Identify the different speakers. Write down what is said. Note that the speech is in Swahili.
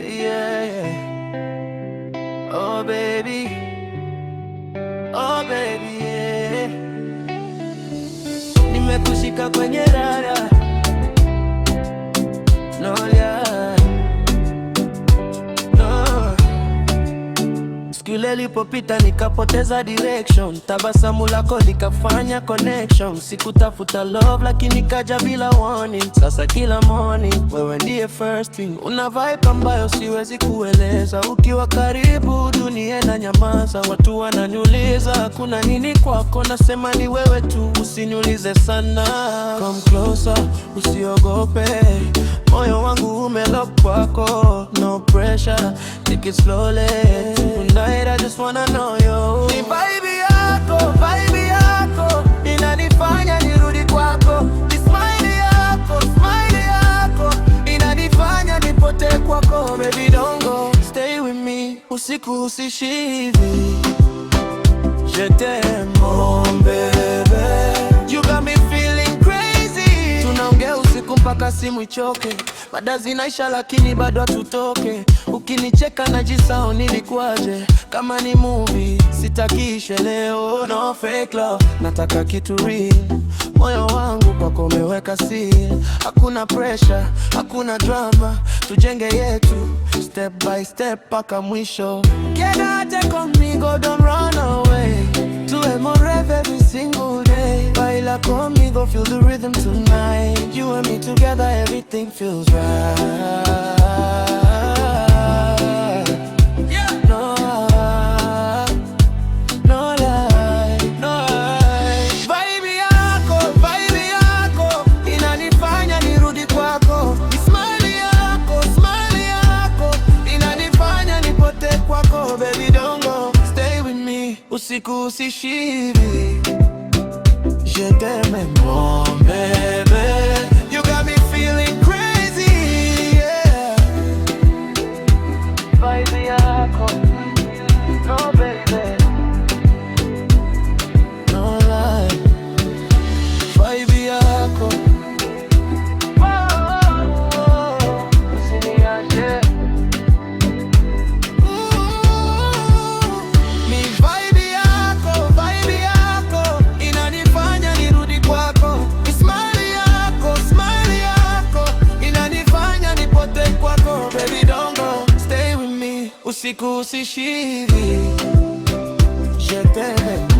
Speaker 1: yeah. Oh baby, oh baby, yeah. Nimekushika kwenye rara, no yeah, no. Siku ile ilipopita nikapoteza direction, tabasamu lako likafanya connection. Sikutafuta love lakini kaja bila warning. Sasa kila morning wewe ndiye first thing. Una vibe ambayo siwezi kueleza. Ukiwa karibu dunia inanyamaza. Watu wananiuliza kuna nini kwako, nasema ni wewe tu, usiniulize sana. Come closer, usiogope, moyo wangu umelock kwako. No pressure, take it slowly. Tonight I just wanna know you. Ni vibe yako inanifanya nirudi kwako. Ni smile yako inanifanya nipote kwako. Baby don't go, stay with me, usiku usishivi. Je t'aime mon bébé, you got me feeling crazy. Tunaongea usiku mpaka simu ichoke, mada zinaisha lakini bado hatutoke. Ukinicheka najisahau nilikuwaje. Kama ni movie sitakishe leo. No fake love, nataka kitu real. Moyo wangu kwako umeweka seal. Hakuna pressure, hakuna drama, tujenge yetu step by step paka mwisho. Quédate conmigo, don't run away. Tuwe rave every single day. Baila conmigo, feel the rhythm tonight. You and me together, everything feels right. Usiku usishivi. Je t'aime mon bébé, you got me feeling crazy, yeah. Vibe yako, no baby, no lie. Vibe yako, usiniache. Usiku usishivi. Je t'aime.